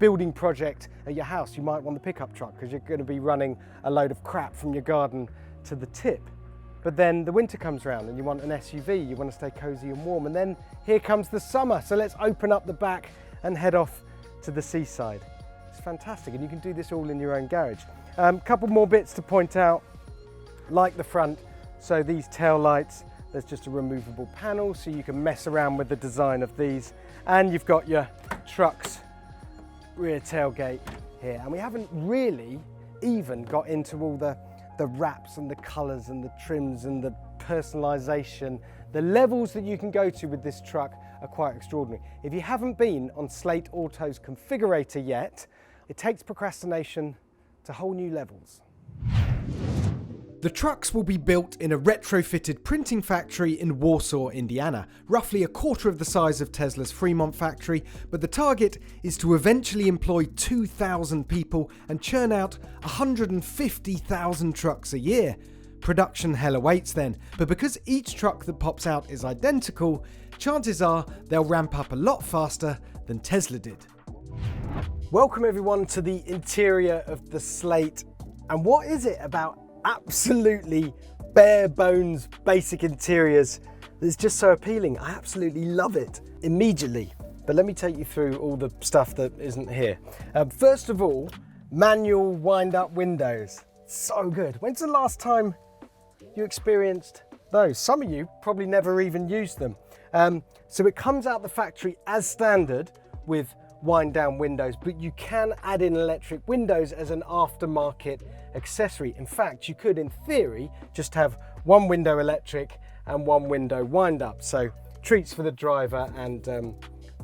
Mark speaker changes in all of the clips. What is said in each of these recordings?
Speaker 1: building project at your house, you might want the pickup truck because you're going to be running a load of crap from your garden to the tip. But then the winter comes around and you want an SUV, you want to stay cozy and warm, and then here comes the summer. So let's open up the back and head off to the seaside. It's fantastic, and you can do this all in your own garage. Couple more bits to point out, like the front. So these tail lights, there's just a removable panel, so you can mess around with the design of these. And you've got your truck's rear tailgate here. And we haven't really even got into all the wraps and the colors and the trims and the personalization. The levels that you can go to with this truck are quite extraordinary. If you haven't been on Slate Auto's configurator yet, it takes procrastination to whole new levels. The trucks will be built in a retrofitted printing factory in Warsaw, Indiana, roughly a quarter of the size of Tesla's Fremont factory, but the target is to eventually employ 2,000 people and churn out 150,000 trucks a year. Production hell awaits then, but because each truck that pops out is identical, chances are they'll ramp up a lot faster than Tesla did. Welcome everyone to the interior of the Slate. And what is it about absolutely bare bones basic interiors that's just so appealing? I absolutely love it immediately. But let me take you through all the stuff that isn't here. First of all, manual wind-up windows. So good. When's the last time you experienced those? Some of you probably never even used them. So it comes out the factory as standard with wind down windows, but you can add in electric windows as an aftermarket accessory. In fact, you could, in theory, just have one window electric and one window wind up. So treats for the driver and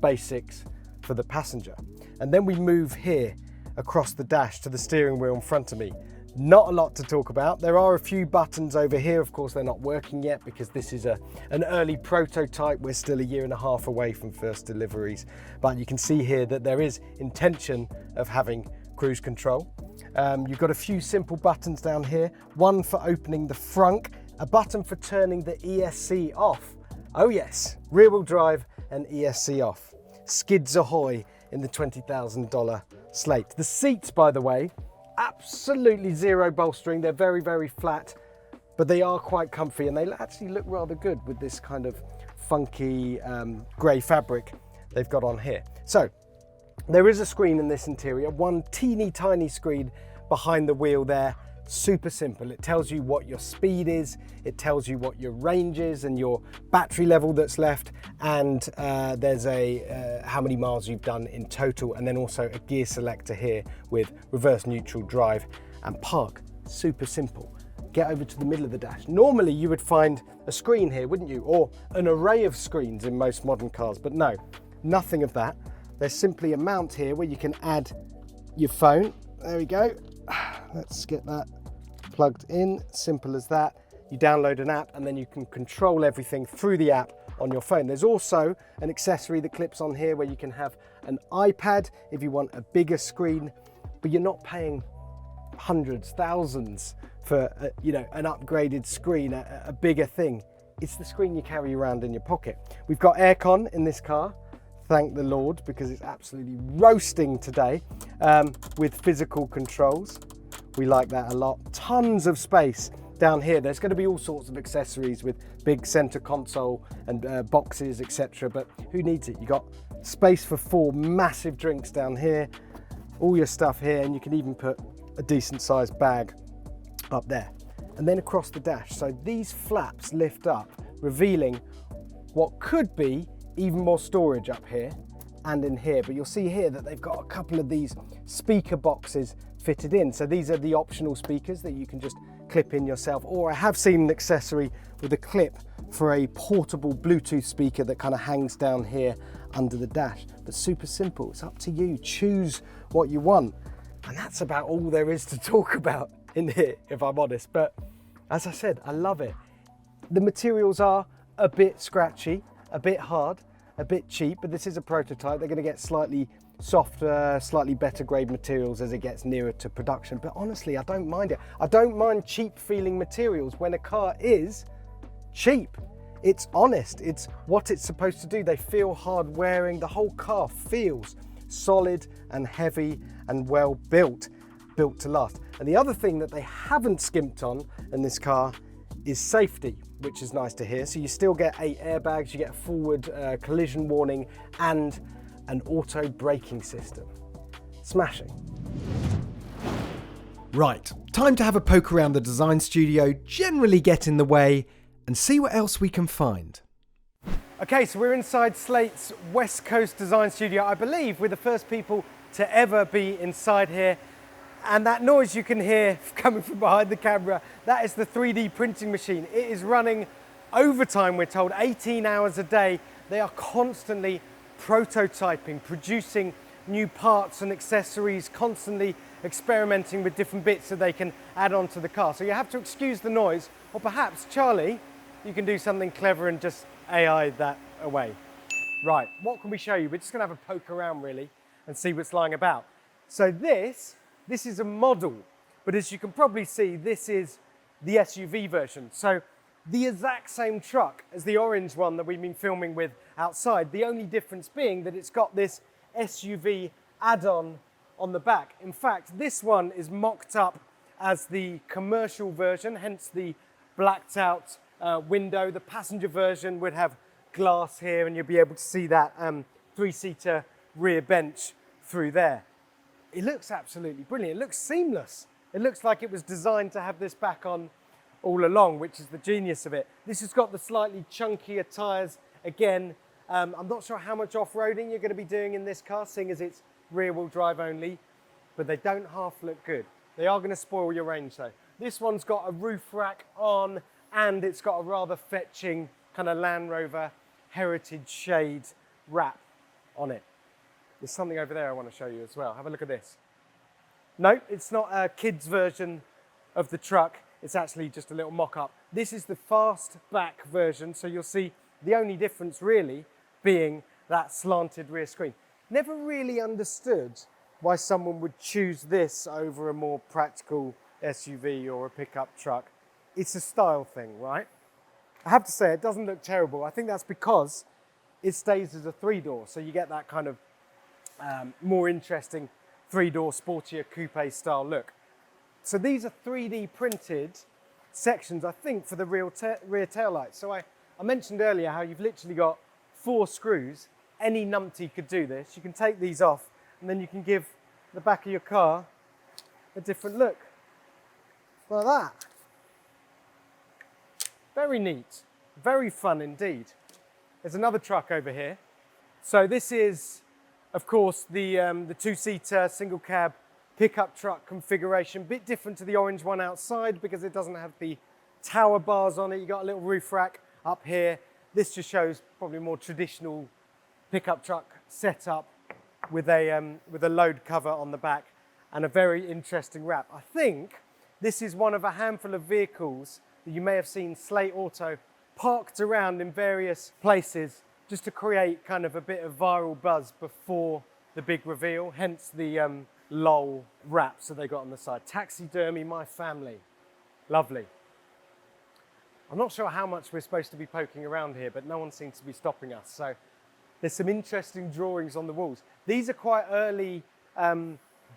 Speaker 1: basics for the passenger. And then we move here across the dash to the steering wheel in front of me. Not a lot to talk about. There are a few buttons over here. Of course, they're not working yet because this is an early prototype. We're still a year and a half away from first deliveries. But you can see here that there is intention of having cruise control. You've got a few simple buttons down here. One for opening the frunk, a button for turning the ESC off. Oh yes, rear wheel drive and ESC off. Skids ahoy in the $20,000 Slate. The seats, by the way, absolutely zero bolstering. They're very, very flat, but they are quite comfy and they actually look rather good with this kind of funky grey fabric they've got on here. So there is a screen in this interior, one teeny tiny screen behind the wheel there. Super simple. It tells you what your speed is, it tells you what your range is and your battery level that's left, and there's a how many miles you've done in total, and then also a gear selector here with reverse, neutral, drive and park. Super simple. Get over to the middle of the dash. Normally you would find a screen here, wouldn't you? Or an array of screens in most modern cars, but no, nothing of that. There's simply a mount here where you can add your phone. There we go. Let's get that plugged in, simple as that. You download an app and then you can control everything through the app on your phone. There's also an accessory that clips on here where you can have an iPad if you want a bigger screen, but you're not paying hundreds, thousands for an upgraded screen, a bigger thing. It's the screen you carry around in your pocket. We've got aircon in this car. Thank the Lord, because it's absolutely roasting today, with physical controls. We like that a lot. Tons of space down here. There's going to be all sorts of accessories with big center console and boxes, etc. But who needs it? You got space for 4 massive drinks down here, all your stuff here, and you can even put a decent sized bag up there. And then across the dash. So these flaps lift up, revealing what could be even more storage up here and in here. But you'll see here that they've got a couple of these speaker boxes fitted in. So these are the optional speakers that you can just clip in yourself, or I have seen an accessory with a clip for a portable Bluetooth speaker that kind of hangs down here under the dash. But super simple, it's up to you, choose what you want. And that's about all there is to talk about in here, if I'm honest. But as I said, I love it. The materials are a bit scratchy, a bit hard, a bit cheap, but this is a prototype. They're going to get slightly softer, slightly better grade materials as it gets nearer to production. But honestly, I don't mind it. I don't mind cheap feeling materials when a car is cheap. It's honest. It's what it's supposed to do. They feel hard wearing. The whole car feels solid and heavy and well built to last. And the other thing that they haven't skimped on in this car is safety, which is nice to hear. So you still get 8 airbags, you get a forward collision warning and an auto braking system. Smashing. Right, time to have a poke around the design studio, generally get in the way and see what else we can find. Okay, so we're inside Slate's West Coast design studio. I believe we're the first people to ever be inside here. And that noise you can hear coming from behind the camera, that is the 3D printing machine. It is running overtime, we're told, 18 hours a day. They are constantly prototyping, producing new parts and accessories, constantly experimenting with different bits that they can add onto the car. So you have to excuse the noise, or perhaps, Charlie, you can do something clever and just AI that away. Right, what can we show you? We're just gonna have a poke around really and see what's lying about. So this is a model, but as you can probably see, this is the SUV version. So the exact same truck as the orange one that we've been filming with outside. The only difference being that it's got this SUV add-on on the back. In fact, this one is mocked up as the commercial version, hence the blacked out window. The passenger version would have glass here and you'll be able to see that 3-seater rear bench through there. It looks absolutely brilliant. It looks seamless. It looks like it was designed to have this back on all along, which is the genius of it. This has got the slightly chunkier tyres. Again, I'm not sure how much off-roading you're going to be doing in this car, seeing as it's rear-wheel drive only, but they don't half look good. They are going to spoil your range though. This one's got a roof rack on, and it's got a rather fetching kind of Land Rover heritage shade wrap on it. There's something over there I want to show you as well. Have a look at this. No, it's not a kid's version of the truck. It's actually just a little mock-up. This is the Fastback version, so you'll see the only difference really being that slanted rear screen. Never really understood why someone would choose this over a more practical SUV or a pickup truck. It's a style thing, right? I have to say, it doesn't look terrible. I think that's because it stays as a 3-door, so you get that kind of more interesting 3-door sportier coupe style look. So these are 3D printed sections, I think, for the rear taillights. So I mentioned earlier how you've literally got 4 screws. Any numpty could do this. You can take these off and then you can give the back of your car a different look. Like that. Very neat, very fun indeed. There's another truck over here. So this is, of course, the 2-seater single cab pickup truck configuration. Bit different to the orange one outside because it doesn't have the tower bars on it. You got a little roof rack up here. This just shows probably more traditional pickup truck setup with a load cover on the back and a very interesting wrap. I think this is one of a handful of vehicles that you may have seen Slate Auto parked around in various places just to create kind of a bit of viral buzz before the big reveal, hence the LOL wraps that they got on the side. Taxidermy my family. Lovely. I'm not sure how much we're supposed to be poking around here, but no one seems to be stopping us. So there's some interesting drawings on the walls. These are quite early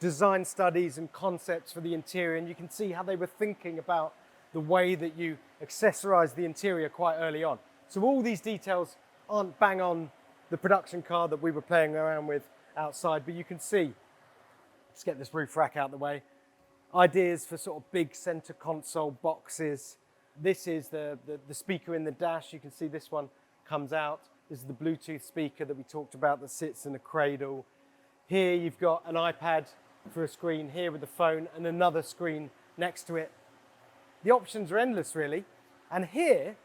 Speaker 1: design studies and concepts for the interior, and you can see how they were thinking about the way that you accessorize the interior quite early on. So all these details aren't bang on the production car that we were playing around with outside, but you can see, let's get this roof rack out of the way, ideas for sort of big center console boxes. This is the speaker in the dash. You can see this one comes out. This is the Bluetooth speaker that we talked about that sits in a cradle. Here you've got an iPad for a screen, here with the phone and another screen next to it. The options are endless really. And here,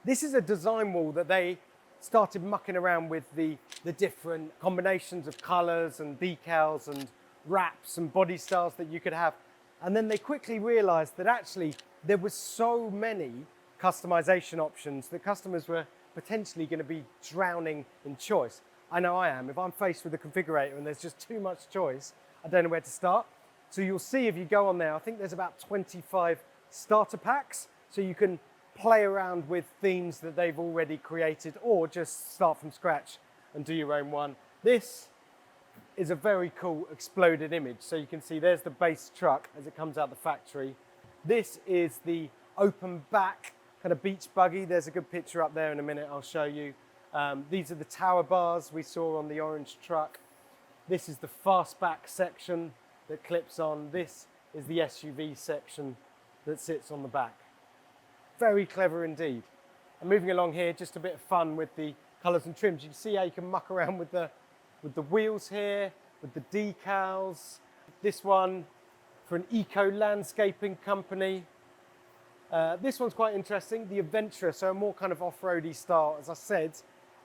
Speaker 1: this is a design wall that they started mucking around with the different combinations of colors and decals and wraps and body styles that you could have. And then they quickly realized that actually there were so many customization options that customers were potentially going to be drowning in choice. I know I am. If I'm faced with a configurator and there's just too much choice, I don't know where to start. So you'll see if you go on there, I think there's about 25 starter packs. So you can play around with themes that they've already created or just start from scratch and do your own one. This is a very cool exploded image. So you can see there's the base truck as it comes out the factory. This is the open back kind of beach buggy. There's a good picture up there in a minute, I'll show you. These are the tower bars we saw on the orange truck. This is the fastback section that clips on. This is the SUV section that sits on the back. Very clever indeed. And moving along here, just a bit of fun with the colours and trims. You can see how you can muck around with the wheels here, with the decals. This one for an eco landscaping company. This one's quite interesting, the Adventurer, so a more kind of off-roady style. As I said,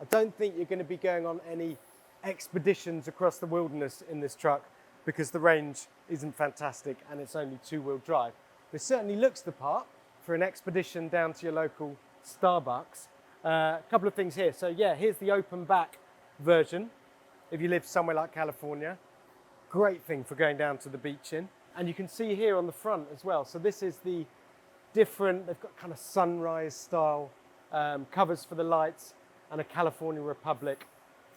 Speaker 1: I don't think you're going to be going on any expeditions across the wilderness in this truck because the range isn't fantastic and it's only two-wheel drive. But it certainly looks the part for an expedition down to your local Starbucks. A couple of things here. So yeah, here's the open back version. If you live somewhere like California, great thing for going down to the beach in. And you can see here on the front as well. So this is the different, they've got kind of sunrise style covers for the lights and a California Republic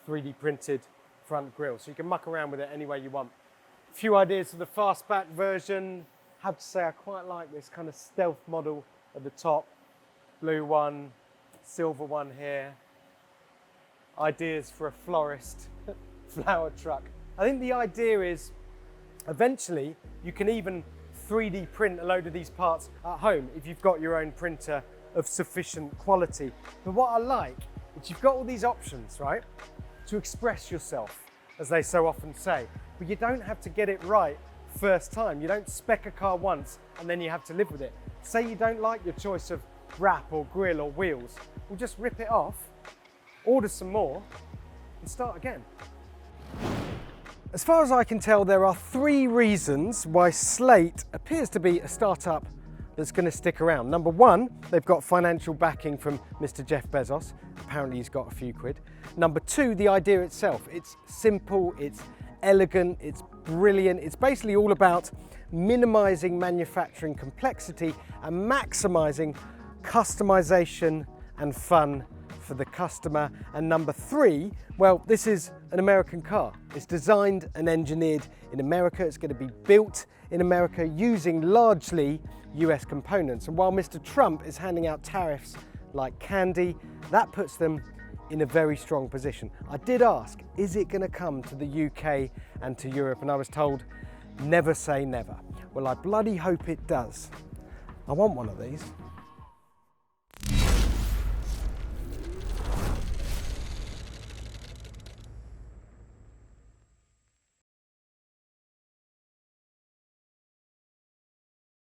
Speaker 1: 3D printed front grille. So you can muck around with it any way you want. A few ideas for the fastback version. I have to say I quite like this kind of stealth model at the top. Blue one, silver one here. Ideas for a florist flower truck. I think the idea is eventually you can even 3D print a load of these parts at home if you've got your own printer of sufficient quality. But what I like is you've got all these options, right, to express yourself, as they so often say, but you don't have to get it right first time. You don't spec a car once and then you have to live with it. Say you don't like your choice of wrap or grille or wheels, well, just rip it off, order some more and start again. As far as I can tell, there are 3 reasons why Slate appears to be a startup that's going to stick around. Number 1, they've got financial backing from Mr. Jeff Bezos. Apparently he's got a few quid. Number 2, the idea itself. It's simple, it's elegant, it's brilliant. It's basically all about minimizing manufacturing complexity and maximizing customization and fun for the customer. And number 3, well, this is an American car. It's designed and engineered in America. It's going to be built in America using largely US components. And while Mr. Trump is handing out tariffs like candy, that puts them in a very strong position. I did ask, is it going to come to the UK and to Europe? And I was told, never say never. Well, I bloody hope it does. I want one of these.